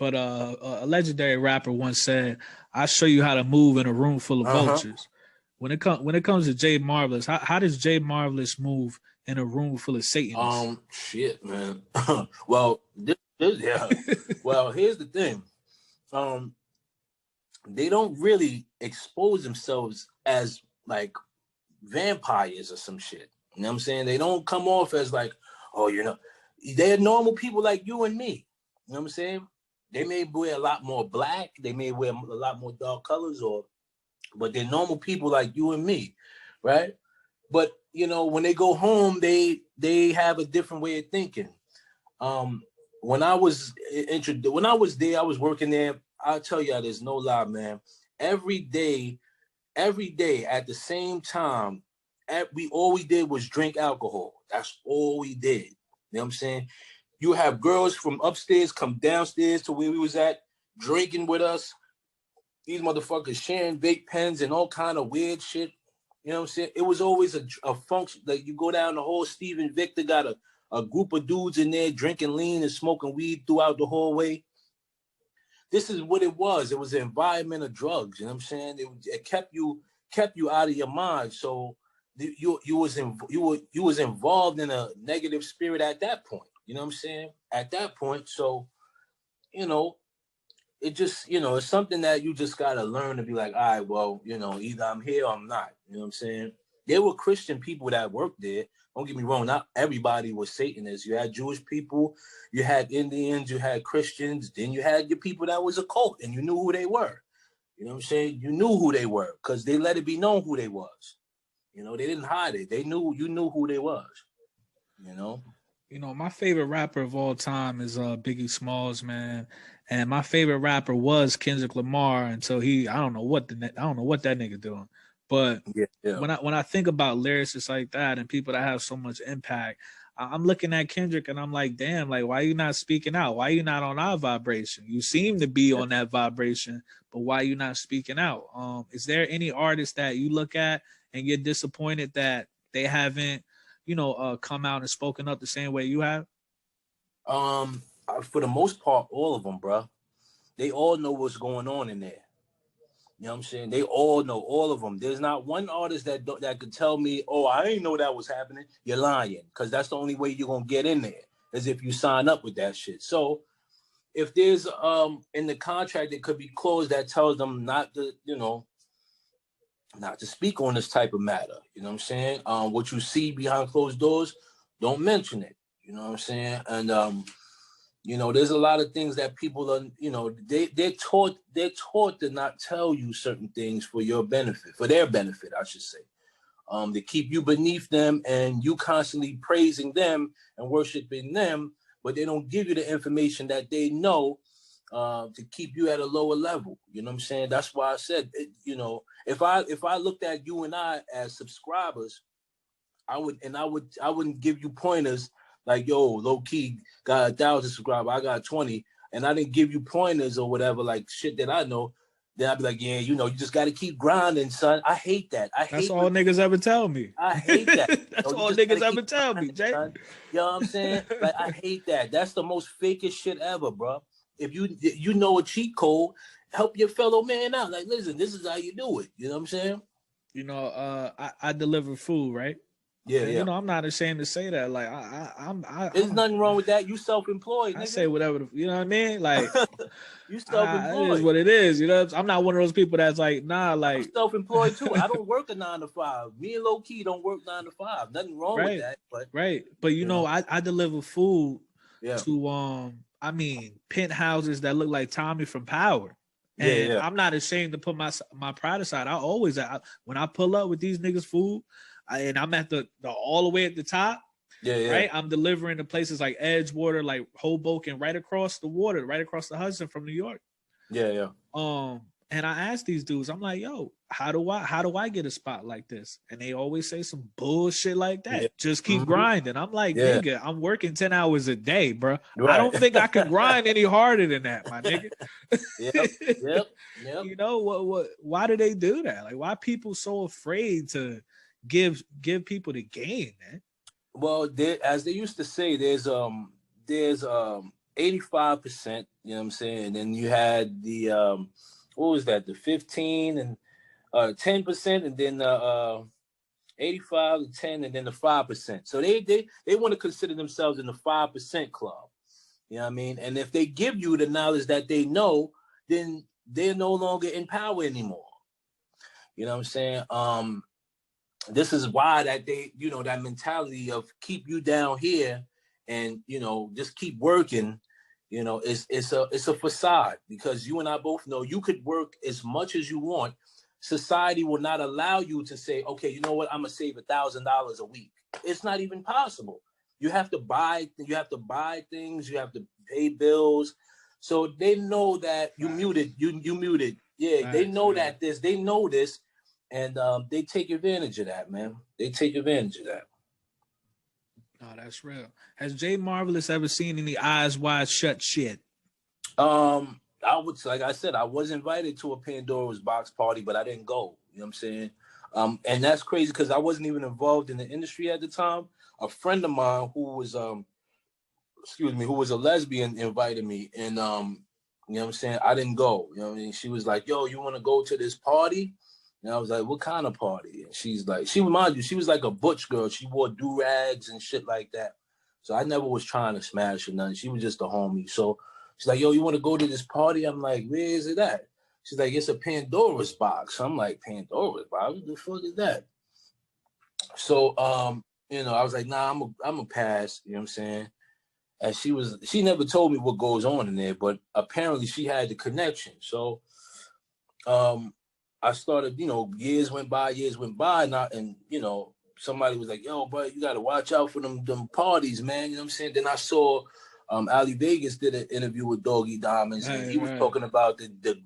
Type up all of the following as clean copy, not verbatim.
but a legendary rapper once said, "I'll show you how to move in a room full of vultures." When it comes to Jay Marvlis, how does Jay Marvlis move in a room full of Satanists? Shit, man. Well, yeah. Well, here's the thing. They don't really expose themselves as like vampires or some shit. You know what I'm saying? They don't come off as like, oh, they're normal people like you and me. You know what I'm saying? They may wear a lot more black. They may wear a lot more dark colors, but they're normal people like you and me, right? But when they go home, they have a different way of thinking. When I was there, I was working there. I'll tell you, there's no lie, man. Every day at the same time, all we did was drink alcohol. That's all we did. You know what I'm saying? You have girls from upstairs come downstairs to where we was at, drinking with us. These motherfuckers sharing vape pens and all kind of weird shit. You know what I'm saying? It was always a function. Like you go down the hall, Steven Victor got a group of dudes in there drinking lean and smoking weed throughout the hallway. This is what it was. It was an environment of drugs. You know what I'm saying? It kept you out of your mind. So you was involved in a negative spirit at that point. You know what I'm saying? At that point, so it just it's something that you just gotta learn to be like, all right, well, either I'm here or I'm not. You know what I'm saying? There were Christian people that worked there. Don't get me wrong, not everybody was Satanists. You had Jewish people, you had Indians, you had Christians, then you had your people that was a cult, and you knew who they were. You know what I'm saying? You knew who they were because they let it be known who they was. They didn't hide it. You knew who they was. My favorite rapper of all time is Biggie Smalls, man. And my favorite rapper was Kendrick Lamar until I don't know what that nigga doing. But when I think about lyricists like that and people that have so much impact, I'm looking at Kendrick and I'm like, damn, like, why are you not speaking out? Why are you not on our vibration? You seem to be on that vibration, but why are you not speaking out? Is there any artist that you look at and you're disappointed that they haven't, come out and spoken up the same way you have? For the most part, all of them, bro. They all know what's going on in there. You know what I'm saying? They all know, all of them. There's not one artist that could tell me, oh, I didn't know that was happening. You're lying, because that's the only way you're going to get in there, is if you sign up with that shit. So if there's in the contract, it could be clause that tells them not to, not to speak on this type of matter. You know what I'm saying? What you see behind closed doors, don't mention it. You know what I'm saying? And there's a lot of things that people are, they're taught to not tell you certain things for your benefit, for their benefit, I should say. They keep you beneath them and you constantly praising them and worshiping them, but they don't give you the information that they know to keep you at a lower level. You know what I'm saying? That's why I said, if I looked at you and I as subscribers, I wouldn't give you pointers like, yo, low key got 1,000 subscribers, I got 20, and I didn't give you pointers or whatever, like shit that I know. Then I'd be like, yeah, you just got to keep grinding, son. I hate that. That's all niggas ever tell me. I hate that. That's all niggas ever tell me, Jay. Son. You know what I'm saying? Like, I hate that. That's the most fakest shit ever, bro. If you know a cheat code, help your fellow man out. Like, listen, this is how you do it. You know what I'm saying? I deliver food, right? Yeah, yeah. I'm not ashamed to say that. Like, there's nothing wrong with that. You self-employed. I say whatever. You know what I mean? Like, you self-employed. It is what it is. I'm not one of those people that's like, nah. Like, I'm self-employed too. I don't work a 9 to 5. Me and Low Key don't work 9 to 5. Nothing wrong with that. But But I deliver food to penthouses that look like Tommy from Power. And I'm not ashamed to put my pride aside. When I pull up with these niggas' food, and I'm at the all the way at the top. Right. I'm delivering to places like Edgewater, like Hoboken, right across the water, right across the Hudson from New York. Yeah. And I asked these dudes, I'm like, yo, how do I get a spot like this? And they always say some bullshit like that. Yeah. Just keep grinding. I'm like, nigga, I'm working 10 hours a day, bro. Right. I don't think I can grind any harder than that, my nigga. Yep. What? Why do they do that? Like, why people so afraid to give people the game, man? Well, as they used to say, there's 85%, you know what I'm saying? And then you had the what was that? The 15 and 10%, and then 85 to 10, and then the 5%. So they want to consider themselves in the 5% club. You know what I mean? And if they give you the knowledge that they know, then they're no longer in power anymore. You know what I'm saying? This is why that they, you know, that mentality of keep you down here and, you know, just keep working, you know, it's a facade, because you and I both know you could work as much as you want. Society will not allow you to say, okay, you know what, I'm gonna save $1,000 a week. It's not even possible. You have to buy things, you have to pay bills. So they know that you muted. Yeah, they know that they know this, and they take advantage of that, man. They take advantage of that. No, that's real. Has Jay Marvelous ever seen any Eyes Wide Shut shit? Like I said, I was invited to a Pandora's Box party, but I didn't go. You know what I'm saying? And that's crazy because I wasn't even involved in the industry at the time. A friend of mine who was who was a lesbian invited me, and you know what I'm saying? I didn't go. You know what I mean? She was like, "Yo, you want to go to this party?" And I was like, "What kind of party?" And she's like, she reminded you, she was like a butch girl. She wore do-rags and shit like that. So I never was trying to smash or nothing. She was just a homie. So she's like, "Yo, you want to go to this party?" I'm like, "Where is it at?" She's like, "It's a Pandora's Box." I'm like, "Pandora's Box? What the fuck is that?" So you know, I was like, "Nah, I'm a pass." You know what I'm saying? And she never told me what goes on in there, but apparently she had the connection. So I started, you know, years went by, and you know, somebody was like, "Yo, bro, you gotta watch out for them parties, man." You know what I'm saying? Then I saw Ali Vegas did an interview with Doggy Diamonds, and he was talking about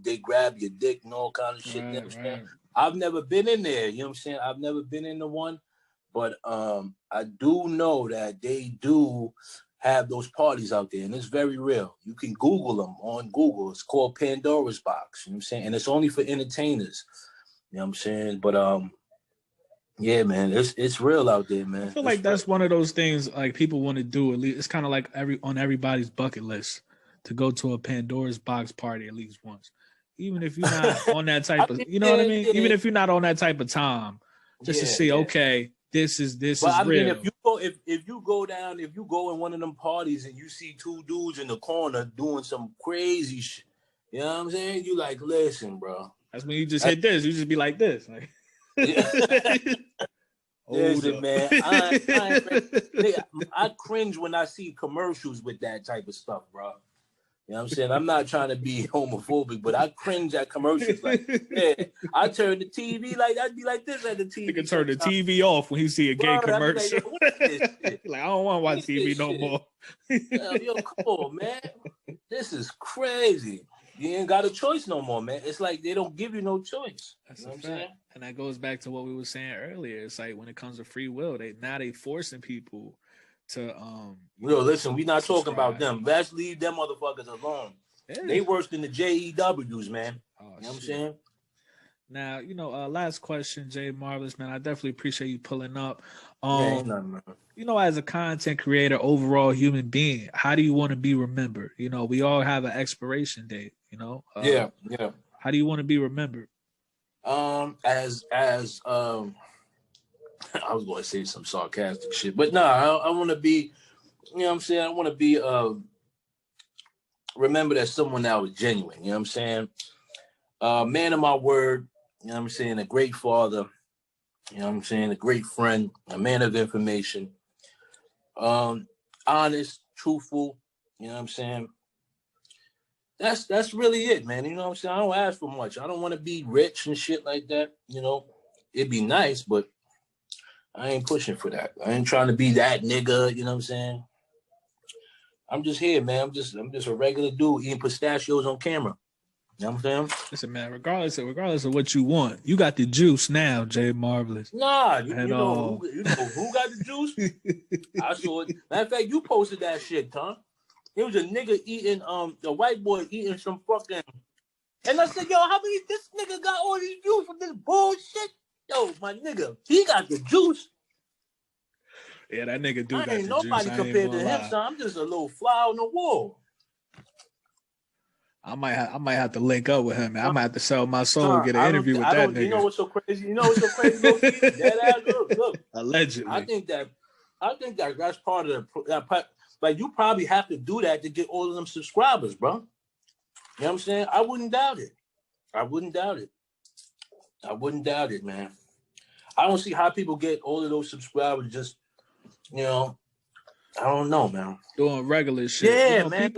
they grab your dick and all kind of shit. You know what I'm saying? I've never been in there, you know what I'm saying? I've never been in the one, but I do know that they do have those parties out there, and it's very real. You can Google them on Google. It's called Pandora's Box. You know what I'm saying? And it's only for entertainers. You know what I'm saying? But yeah, man, it's real out there, man. I feel like that's one of those things like people want to do. At least it's kind of like on everybody's bucket list to go to a Pandora's Box party at least once, even if you're not on that type of, you know what I mean? Even if you're not on that type of time, just to see, okay, this is I mean, real. If you go in one of them parties and you see two dudes in the corner doing some crazy shit, you know what I'm saying? You like, listen, bro. That's when you just hit this. You just be like this. Like, listen, man. I cringe when I see commercials with that type of stuff, bro. You know what I'm saying? I'm not trying to be homophobic, but I cringe at commercials. Like, yeah, I turn the TV like I'd be like this at the TV. You can turn the TV off when you see a gay commercial. Like, what is this shit? Like, I don't want to watch TV no more. Yo, come on, man. This is crazy. You ain't got a choice no more, man. It's like they don't give you no choice. That's a fact. And that goes back to what we were saying earlier. It's like when it comes to free will, they forcing people to listen, we not talking about them. Let's leave them motherfuckers alone. Yeah. They worse than the JEWs, man. You know what I'm saying? Now, you know, last question, Jay Marvelous, man. I definitely appreciate you pulling up. Man. You know, as a content creator, overall human being, how do you want to be remembered? You know, we all have an expiration date, you know? Yeah. How do you want to be remembered? As I was going to say some sarcastic shit, but no, I want to be, you know what I'm saying? I want to be remembered as someone that was genuine, you know what I'm saying? Man of my word, you know what I'm saying? A great father, you know what I'm saying? A great friend, a man of information, honest, truthful, you know what I'm saying? That's really it, man. You know what I'm saying? I don't ask for much. I don't want to be rich and shit like that, you know? It'd be nice, but I ain't pushing for that. I ain't trying to be that nigga, you know what I'm saying? I'm just here, man. I'm just a regular dude eating pistachios on camera. You know what I'm saying? Listen, man, regardless of what you want, you got the juice now, Jay Marvelous. Nah, you know who got the juice? I saw it. Matter of fact, you posted that shit, Tom. It was a nigga eating, a white boy eating some fucking, and I said, yo, how many, this nigga got all these juice from this bullshit? Yo, my nigga, he got the juice. Yeah, that nigga do got the juice. Ain't nobody compared to him, son. I'm just a little fly on the wall. I might have to link up with him, man. I might have to sell my soul, get an interview with that nigga. You know what's so crazy? Low-key? Dead ass, look. Allegedly. I think that that's part of the like you probably have to do that to get all of them subscribers, bro. You know what I'm saying? I wouldn't doubt it, man. I don't see how people get all of those subscribers just, you know, I don't know, man. Doing regular shit. Yeah, you know, man.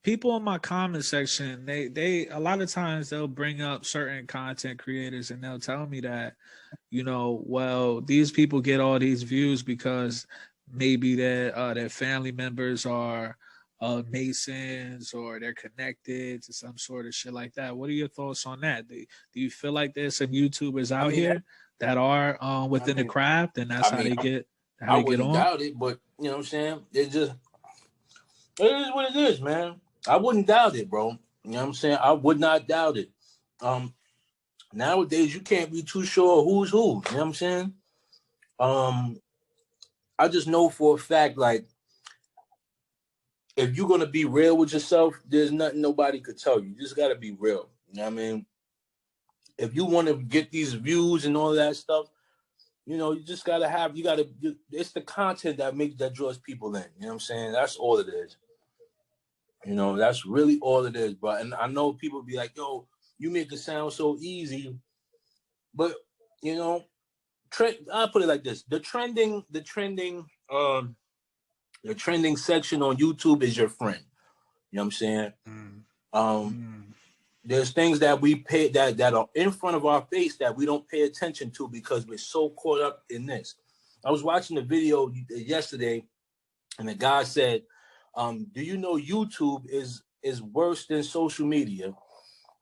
People in my comment section, they a lot of times they'll bring up certain content creators and they'll tell me that, you know, well, these people get all these views because maybe their family members are Masons or they're connected to some sort of shit like that. What are your thoughts on that? Do you feel like there's some YouTubers out here that are within the craft and that's how they get on? I wouldn't doubt it, but you know what I'm saying? It is what it is, man. I wouldn't doubt it, bro. You know what I'm saying? I would not doubt it. Nowadays you can't be too sure who's who. You know what I'm saying? I just know for a fact, like, if you're gonna be real with yourself, there's nothing nobody could tell you. You just gotta be real. You know what I mean? If you want to get these views and all that stuff, you know, you just gotta it's the content that draws people in. You know what I'm saying? That's all it is. You know, that's really all it is. But and I know people be like, yo, you make it sound so easy. But you know, I'll put it like this. The trending section on YouTube is your friend. You know what I'm saying? There's things that we pay that are in front of our face that we don't pay attention to because we're so caught up in this. I was watching a video yesterday and the guy said, do you know YouTube is worse than social media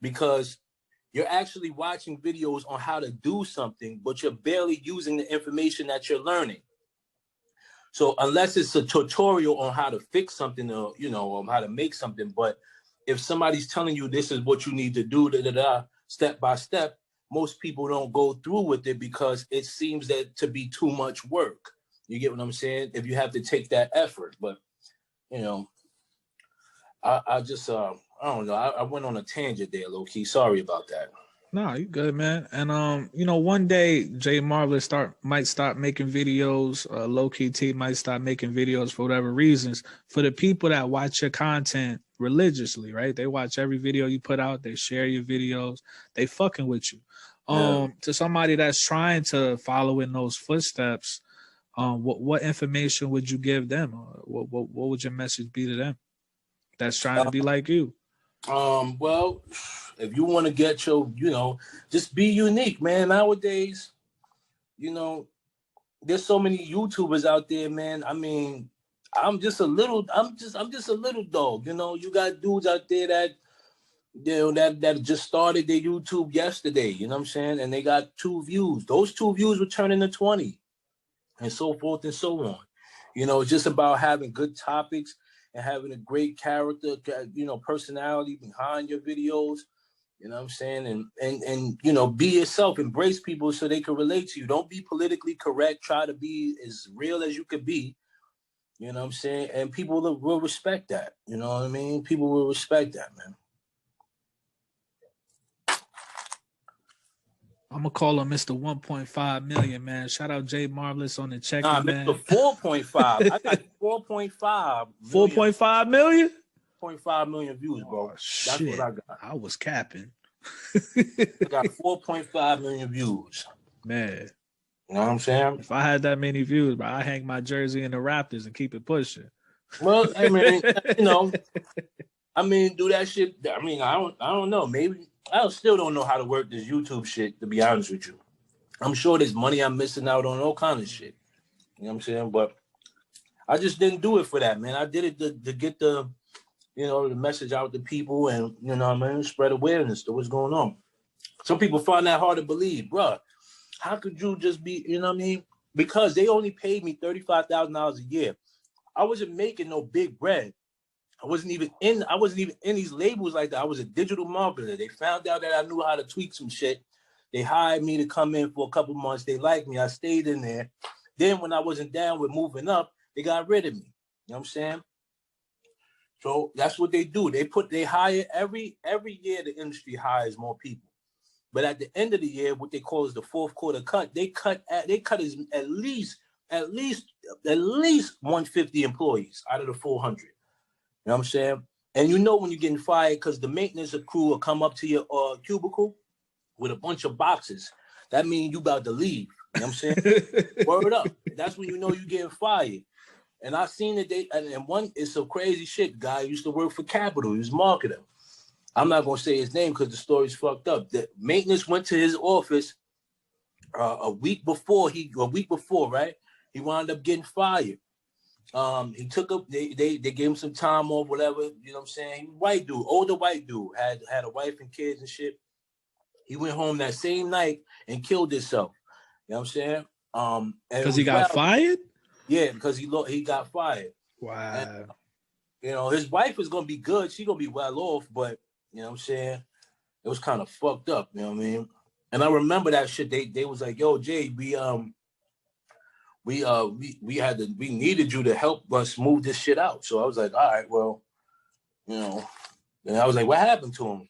because you're actually watching videos on how to do something, but you're barely using the information that you're learning. So unless it's a tutorial on how to fix something or, you know, on how to make something, but if somebody's telling you this is what you need to do, step by step, most people don't go through with it because it seems that to be too much work. You get what I'm saying? If you have to take that effort, but you know, I just I don't know. I went on a tangent there, low key. Sorry about that. No, you good, man. And you know, one day Jay Marvlis might start making videos. Low key T might start making videos for whatever reasons. For the people that watch your content religiously, right? They watch every video you put out. They share your videos. They fucking with you. To somebody that's trying to follow in those footsteps, what information would you give them? What would your message be to them that's trying to be like you? Well, if you want to get your, you know, just be unique, man. Nowadays, you know, there's so many YouTubers out there, man. I mean, I'm just a little dog, you know. You got dudes out there that, you know, that just started their YouTube yesterday, you know what I'm saying? And they got 2 views. Those 2 views will turn into 20 and so forth and so on. You know, it's just about having good topics and having a great character, you know, personality behind your videos. You know what I'm saying? And you know, be yourself, embrace people so they can relate to you. Don't be politically correct. Try to be as real as you could be. You know what I'm saying? And people will respect that. You know what I mean? People will respect that, man. I'm gonna call him Mr. 1.5 million, man. Shout out Jay Marvlis on the check, man. Mr. 4.5. I got 4.5. 4.5 million? 0.5 million views, bro. That's what I got. I was capping. I got 4.5 million views. Man. You know what I'm saying? If I had that many views, bro, I hang my jersey in the Raptors and keep it pushing. Well, I mean, you know, do that shit. I mean, I don't know. Maybe I still don't know how to work this YouTube shit, to be honest with you. I'm sure there's money I'm missing out on, all kind of shit. You know what I'm saying? But I just didn't do it for that, man. I did it to get the, you know, the message out to people and, you know what I mean, spread awareness to what's going on. Some people find that hard to believe, bro. How could you just be, you know what I mean? Because they only paid me $35,000 a year. I wasn't making no big bread. I wasn't even in these labels like that. I was a digital marketer. They found out that I knew how to tweak some shit. They hired me to come in for a couple months. They liked me. I stayed in there. Then when I wasn't down with moving up, they got rid of me. You know what I'm saying? So that's what they do. They hire every year. The industry hires more people, but at the end of the year, what they call is the fourth quarter cut. They cut is at least 150 employees out of the 400. You know what I'm saying? And you know when you're getting fired because the maintenance crew will come up to your cubicle with a bunch of boxes. That means you about to leave. You know what I'm saying? Word up. That's when you know you're getting fired. And I seen that it's some crazy shit. Guy used to work for Capital. He was marketing. I'm not gonna say his name because the story's fucked up. The maintenance went to his office a week before, right? He wound up getting fired. He took up. They gave him some time off, whatever. You know what I'm saying? He was white dude, older white dude, had a wife and kids and shit. He went home that same night and killed himself. You know what I'm saying? Because he got fired. Yeah, because he got fired. Wow. And, you know, his wife is gonna be good. She's gonna be well off, but you know what I'm saying? It was kind of fucked up. You know what I mean? And I remember that shit. They was like, "Yo, Jay, we needed you to help us move this shit out." So I was like, "All right, well, you know." And I was like, "What happened to him?"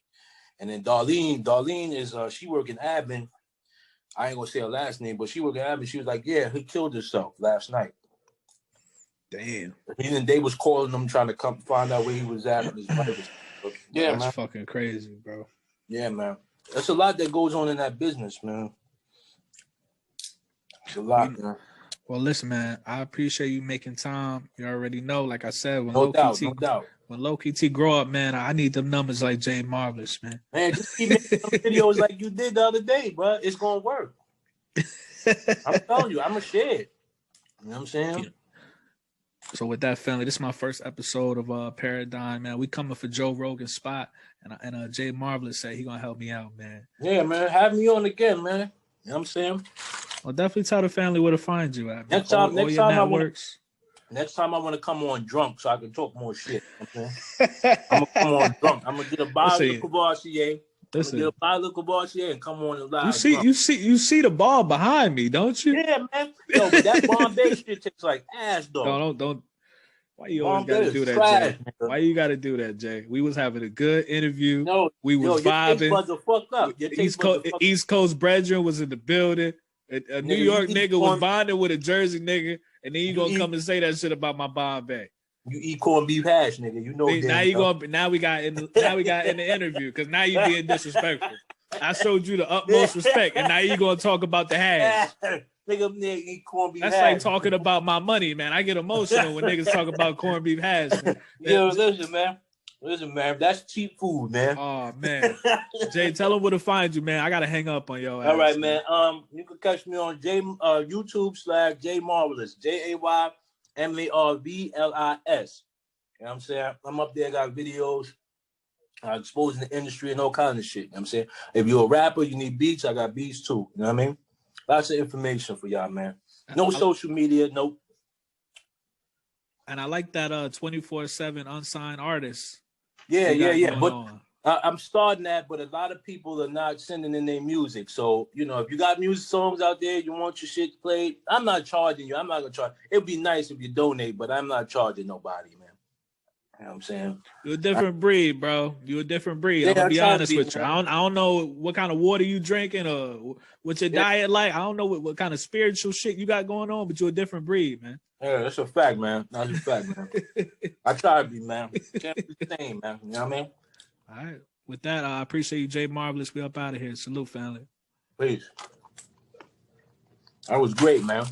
And then Darlene is she working admin. I ain't gonna say her last name, but she working admin. She was like, "Yeah, he killed himself last night." Damn. And they was calling him trying to come find out where he was at. And his wife was, yeah, that's man. Fucking crazy, bro. Yeah, man. There's a lot that goes on in that business, man. It's a lot, man. Well, listen, man, I appreciate you making time. You already know, like I said, when no doubt. When Low-Key T grow up, man, I need them numbers like Jay Marvlis, man. Man, just keep making some videos like you did the other day, bro. It's gonna work. I'm telling you, I'm gonna share it. You know what I'm saying? Yeah. So with that, family, this is my first episode of Paradigm, man. We coming for Joe Rogan's spot, and Jay Marvlis said he gonna help me out, man. Yeah, man. Have me on again, man. You know what I'm saying? Well, definitely tell the family where to find you at. Next time I want to come on drunk so I can talk more shit. You know I'm gonna come on drunk. I'm gonna get a bottle of Cavassier. And come on and live. You see the ball behind me, don't you? Yeah, man. Yo, but that Bombay shit tastes like ass, though. Don't. Why you always got to do that, Jay? Why you got to do that, Jay? We was having a good interview. No, we was vibing. Your taste buds are fucked up. East Coast brethren was in the building. A New York nigga was bonding with a Jersey nigga, and then you gonna come and say that shit about my Bombay. You eat corned beef hash, nigga. You know. Now we got in the interview because now you being disrespectful. I showed you the utmost respect, and now you gonna talk about the hash. Nigga eat corned beef That's hash. like talking about my money, man. I get emotional when niggas talk about corned beef hash. Yo, listen, man. That's cheap food, man. Oh man, Jay, tell them where to find you, man. I gotta hang up on your ass. All right, man. You can catch me on YouTube / Jay Marvlis, JayMarvlis. You know what I'm saying? I'm up there, got videos, exposing the industry and all kinds of shit. You know what I'm saying? If you're a rapper, you need beats, I got beats too. You know what I mean? Lots of information for y'all, man. No social media, nope. And I like that 24/7 unsigned artist. Yeah. But I'm starting that, but a lot of people are not sending in their music. So, you know, if you got music songs out there, you want your shit played, I'm not charging you. I'm not going to charge. It'd be nice if you donate, but I'm not charging nobody, man. You know what I'm saying? You're a different breed, bro. You're a different breed. Yeah, I'm going to be honest with you. I don't know what kind of water you drinking or what's your diet like. I don't know what kind of spiritual shit you got going on, but you're a different breed, man. Yeah, that's a fact, man. That's a fact, man. I try to be, man. Can't be the same, man. You know what I mean? All right. With that, I appreciate you, Jay Marvlis. We up out of here. Salute, family. Peace. That was great, man.